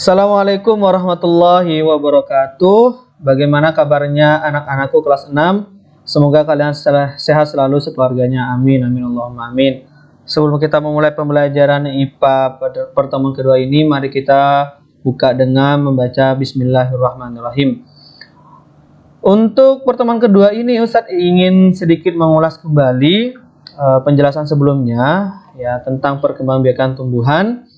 Assalamualaikum warahmatullahi wabarakatuh. Bagaimana kabarnya anak-anakku kelas 6? Semoga kalian sehat selalu sekeluarganya. Amin, amin, Allahumma amin. Sebelum kita memulai pembelajaran IPA pada pertemuan kedua ini, mari kita buka dengan membaca Bismillahirrahmanirrahim. Untuk pertemuan kedua ini, Ustadz ingin sedikit mengulas kembali penjelasan sebelumnya ya tentang perkembangbiakan tumbuhan.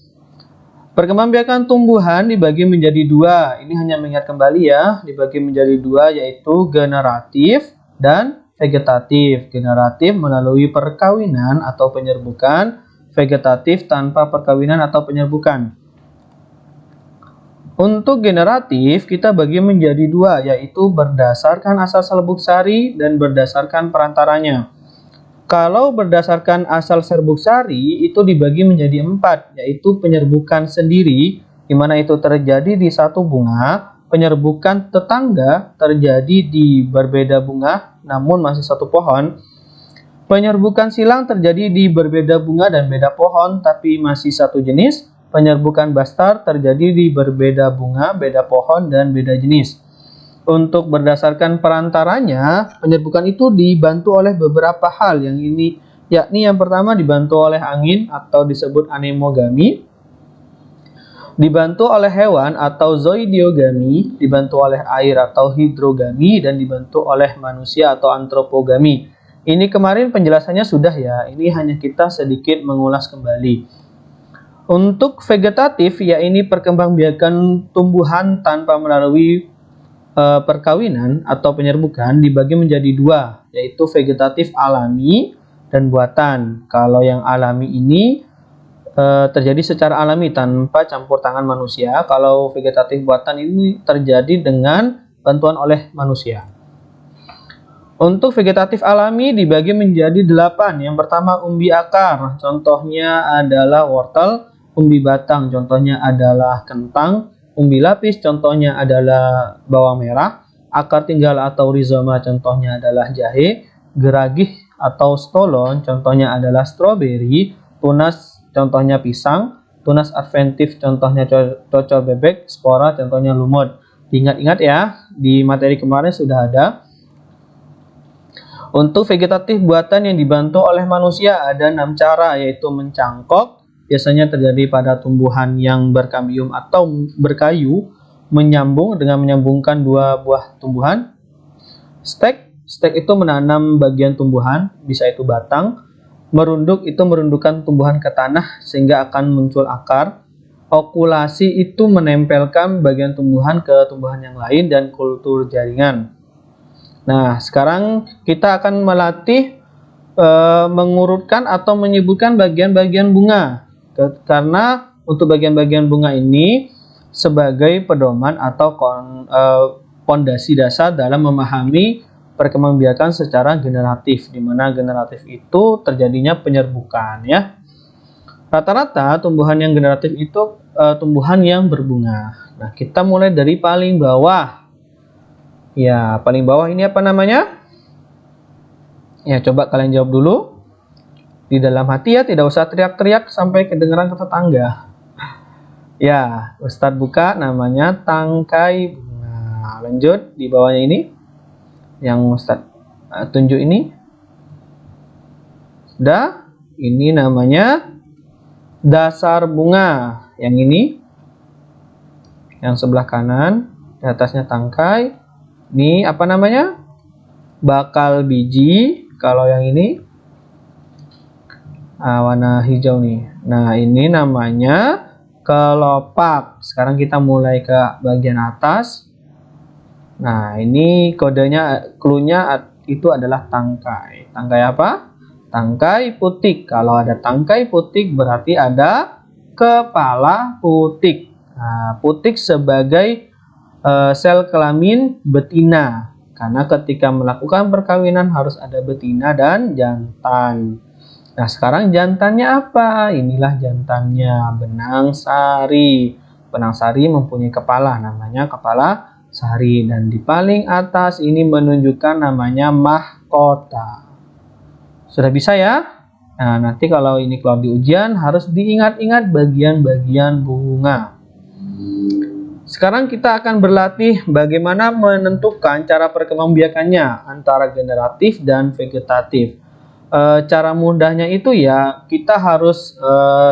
Perkembangbiakan tumbuhan dibagi menjadi dua. Ini hanya mengingat kembali ya, dibagi menjadi dua, yaitu generatif dan vegetatif. Generatif melalui perkawinan atau penyerbukan, vegetatif tanpa perkawinan atau penyerbukan. Untuk generatif kita bagi menjadi dua, yaitu berdasarkan asal serbuk sari dan berdasarkan perantaranya. Kalau berdasarkan asal serbuk sari itu dibagi menjadi 4, yaitu penyerbukan sendiri, di mana itu terjadi di satu bunga, penyerbukan tetangga terjadi di berbeda bunga namun masih satu pohon, penyerbukan silang terjadi di berbeda bunga dan beda pohon tapi masih satu jenis, penyerbukan bastar terjadi di berbeda bunga, beda pohon dan beda jenis. Untuk berdasarkan perantaranya, penyerbukan itu dibantu oleh beberapa hal yang ini, yakni yang pertama dibantu oleh angin atau disebut anemogami, dibantu oleh hewan atau zoidiogami, dibantu oleh air atau hidrogami, dan dibantu oleh manusia atau antropogami. Ini kemarin penjelasannya sudah ya, ini hanya kita sedikit mengulas kembali. Untuk vegetatif, ya ini perkembangbiakan tumbuhan tanpa melalui perkawinan atau penyerbukan dibagi menjadi dua, yaitu vegetatif alami dan buatan. Kalau yang alami ini terjadi secara alami tanpa campur tangan manusia. Kalau vegetatif buatan ini terjadi dengan bantuan oleh manusia. Untuk vegetatif alami dibagi menjadi 8. Yang pertama umbi akar, contohnya adalah wortel. Umbi batang, contohnya adalah kentang. Umbi lapis contohnya adalah bawang merah, akar tinggal atau rizoma contohnya adalah jahe, geragih atau stolon contohnya adalah stroberi, tunas contohnya pisang, tunas adventif contohnya cocol bebek, spora contohnya lumut. Ingat-ingat ya, di materi kemarin sudah ada. Untuk vegetatif buatan yang dibantu oleh manusia ada 6 cara, yaitu mencangkok, biasanya terjadi pada tumbuhan yang berkambium atau berkayu, menyambung dengan menyambungkan dua buah tumbuhan. Stek itu menanam bagian tumbuhan, bisa itu batang. Merunduk itu merundukkan tumbuhan ke tanah sehingga akan muncul akar. Okulasi itu menempelkan bagian tumbuhan ke tumbuhan yang lain, dan kultur jaringan. Nah, sekarang kita akan melatih mengurutkan atau menyebutkan bagian-bagian bunga. Karena untuk bagian-bagian bunga ini sebagai pedoman atau pondasi dasar dalam memahami perkembangbiakan secara generatif, di mana generatif itu terjadinya penyerbukan ya. Rata-rata tumbuhan yang generatif itu tumbuhan yang berbunga. Nah, kita mulai dari paling bawah. Ya, paling bawah ini apa namanya? Ya, coba kalian jawab dulu. Di dalam hati ya, tidak usah teriak-teriak sampai kedengaran ke tetangga. Ya, Ustadz buka, namanya tangkai bunga. Lanjut, di bawahnya ini, yang Ustadz tunjuk ini. Sudah, ini namanya dasar bunga. Yang ini, yang sebelah kanan, di atasnya tangkai. Ini apa namanya? Bakal biji. Kalau yang ini, warna hijau nih. Nah, ini namanya kelopak. Sekarang kita mulai ke bagian atas. Nah, ini kodenya, cluenya itu adalah tangkai. Tangkai apa? Tangkai putik. Kalau ada tangkai putik berarti ada kepala putik. Nah, putik sebagai sel kelamin betina. Karena ketika melakukan perkawinan harus ada betina dan jantan. Nah, sekarang jantannya apa? Inilah jantannya, benang sari. Benang sari mempunyai kepala, namanya kepala sari. Dan di paling atas ini menunjukkan namanya mahkota. Sudah bisa ya? Nah, nanti kalau ini keluar di ujian harus diingat-ingat bagian-bagian bunga. Sekarang kita akan berlatih bagaimana menentukan cara perkembangbiakannya antara generatif dan vegetatif. Cara mudahnya itu ya kita harus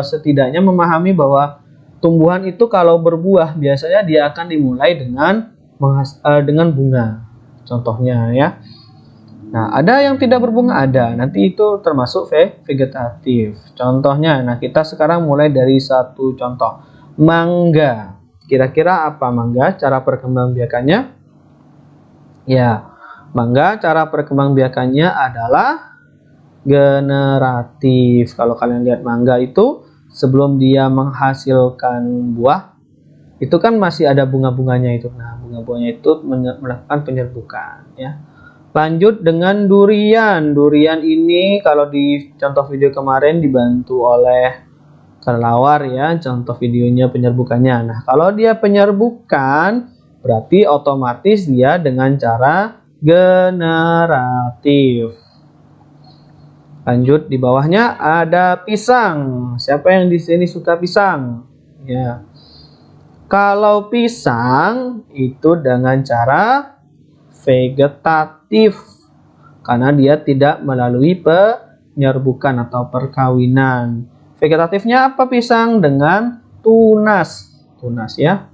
setidaknya memahami bahwa tumbuhan itu kalau berbuah biasanya dia akan dimulai dengan bunga. Contohnya ya. Nah, ada yang tidak berbunga ada. Nanti itu termasuk vegetatif. Contohnya, nah kita sekarang mulai dari satu contoh. Mangga. Kira-kira apa mangga? Cara perkembangbiakannya? Ya, mangga cara perkembangbiakannya adalah generatif. Kalau kalian lihat mangga itu sebelum dia menghasilkan buah, itu kan masih ada bunga-bunganya itu. Nah, bunga-bunganya itu melakukan penyerbukan ya. Lanjut dengan durian. Durian ini kalau di contoh video kemarin dibantu oleh kelelawar ya, contoh videonya penyerbukannya. Nah, kalau dia penyerbukan berarti otomatis dia dengan cara generatif. Lanjut di bawahnya ada pisang. Siapa yang di sini suka pisang? Ya. Kalau pisang itu dengan cara vegetatif karena dia tidak melalui penyerbukan atau perkawinan. Vegetatifnya apa pisang? Dengan tunas. Tunas ya.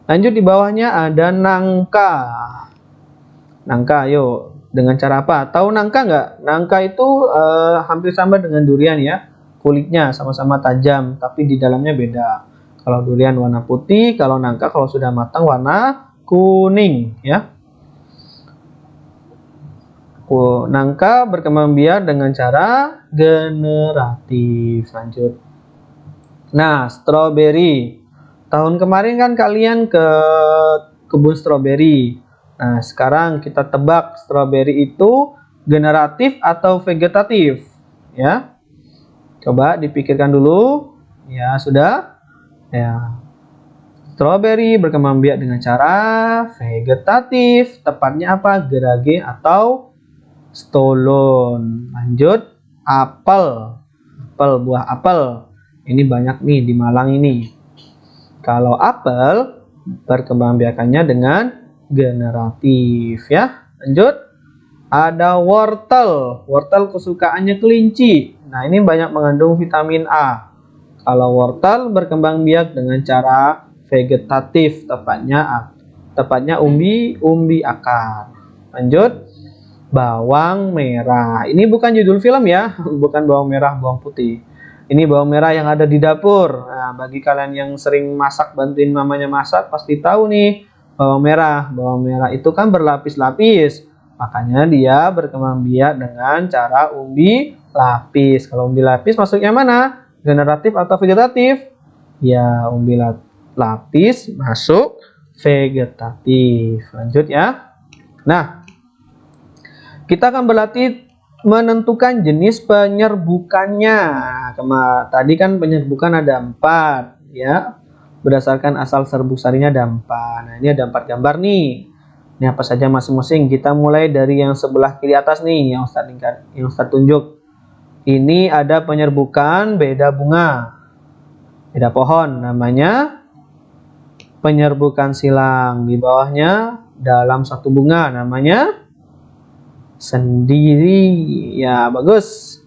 Lanjut di bawahnya ada nangka. Nangka, yuk. Dengan cara apa? Tahu nangka nggak? Nangka itu hampir sama dengan durian ya. Kulitnya sama-sama tajam, tapi di dalamnya beda. Kalau durian warna putih, kalau nangka kalau sudah matang warna kuning ya. Nangka berkembang biak dengan cara generatif. Lanjut. Nah, stroberi. Tahun kemarin kan kalian ke kebun stroberi. Nah, sekarang kita tebak stroberi itu generatif atau vegetatif, ya. Coba dipikirkan dulu. Ya, sudah. Ya. Stroberi berkembang biak dengan cara vegetatif. Tepatnya apa? Gerage atau stolon. Lanjut, apel. Apel, buah apel. Ini banyak nih di Malang ini. Kalau apel perkembangbiakannya dengan generatif ya. Lanjut, ada wortel. Wortel kesukaannya kelinci. Nah, ini banyak mengandung vitamin A. Kalau wortel berkembang biak dengan cara vegetatif, tepatnya umbi akar. Lanjut, bawang merah. Ini bukan judul film ya, bukan bawang merah, bawang putih. Ini bawang merah yang ada di dapur. Nah, bagi kalian yang sering masak, bantuin mamanya masak, pasti tahu nih bawang merah. Bawang merah itu kan berlapis-lapis. Makanya dia berkembang biak dengan cara umbi lapis. Kalau umbi lapis masuknya mana? Generatif atau vegetatif? Ya, umbi lapis masuk vegetatif. Lanjut ya. Nah, kita akan berlatih menentukan jenis penyerbukannya. Tadi kan penyerbukan ada 4 ya. Berdasarkan asal serbuk sarinya ada 4. Nah, ini ada 4 gambar nih. Ini apa saja masing-masing. Kita mulai dari yang sebelah kiri atas nih, yang Ustaz tunjuk. Ini ada penyerbukan beda bunga. Beda pohon, namanya penyerbukan silang. Di bawahnya dalam satu bunga, namanya sendiri. Ya, bagus.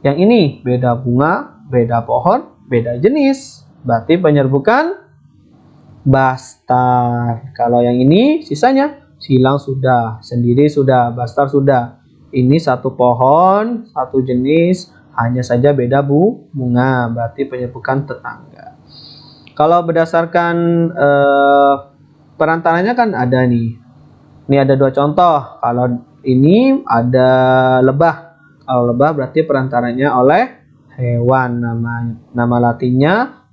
Yang ini beda bunga, beda pohon, beda jenis. Berarti penyerbukan bastar. Kalau yang ini sisanya silang sudah, sendiri sudah, bastar sudah. Ini satu pohon, satu jenis, hanya saja beda bunga. Berarti penyerbukan tetangga. Kalau berdasarkan perantaranya kan ada nih. Ini ada 2 contoh. Kalau ini ada lebah. Kalau lebah berarti perantaranya oleh hewan. Nama latinnya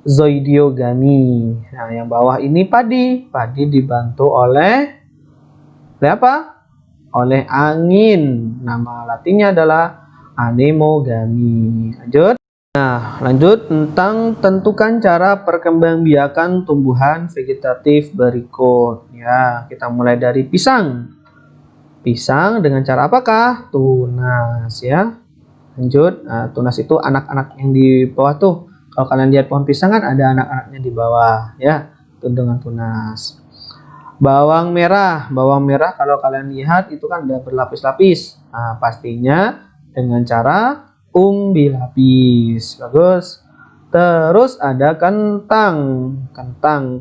Zoidiogami. Nah, yang bawah ini padi. Padi dibantu oleh apa? Oleh angin. Nama latinnya adalah anemogami. Lanjut. Nah, lanjut tentang tentukan cara perkembangbiakan tumbuhan vegetatif berikut. Ya, kita mulai dari pisang. Pisang dengan cara apakah? Tunas ya. Lanjut, nah, tunas itu anak-anak yang di bawah tuh. Kalau kalian lihat pohon pisang kan ada anak-anaknya di bawah ya. dengan tunas. Bawang merah kalau kalian lihat itu kan ada berlapis-lapis. Nah, pastinya dengan cara umbi lapis. Bagus. Terus ada kentang.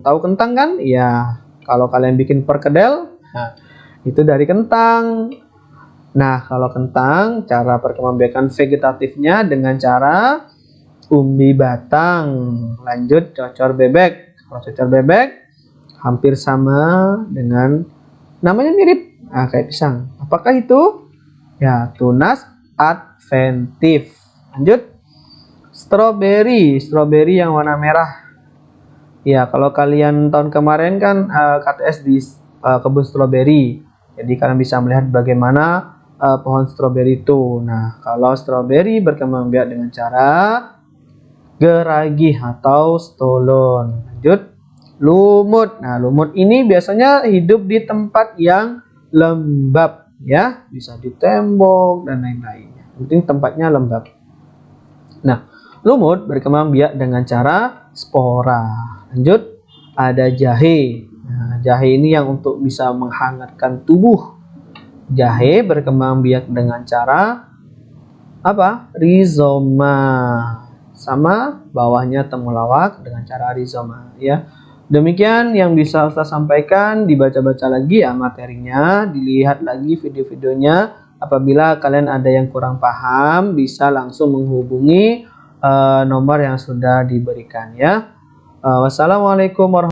Tahu kentang kan? Ya, kalau kalian bikin perkedel, nah, itu dari kentang. Nah, kalau kentang, cara perkembangbiakan vegetatifnya dengan cara umbi batang. Lanjut cocor bebek. Kalau cocor bebek hampir sama dengan namanya mirip, kayak pisang. Apakah itu? Ya, tunas adventif. Lanjut. Strawberry yang warna merah. Ya, kalau kalian tahun kemarin kan KTS di kebun stroberi. Jadi kalian bisa melihat bagaimana pohon stroberi itu. Nah, kalau stroberi berkembang biak dengan cara geragi atau stolon. Lanjut. Lumut. Nah, lumut ini biasanya hidup di tempat yang lembab, ya, bisa di tembok dan lain-lainnya. Penting tempatnya lembab. Nah, lumut berkembang biak dengan cara spora. Lanjut, ada jahe. Nah, jahe ini yang untuk bisa menghangatkan tubuh. Jahe berkembang biak dengan cara apa? Rizoma. Sama bawahnya temulawak dengan cara rizoma, ya. Demikian yang bisa Ustaz sampaikan, dibaca-baca lagi ya materinya, dilihat lagi video-videonya. Apabila kalian ada yang kurang paham, bisa langsung menghubungi nomor yang sudah diberikan, ya. Wassalamualaikum warahmatullahi wabarakatuh.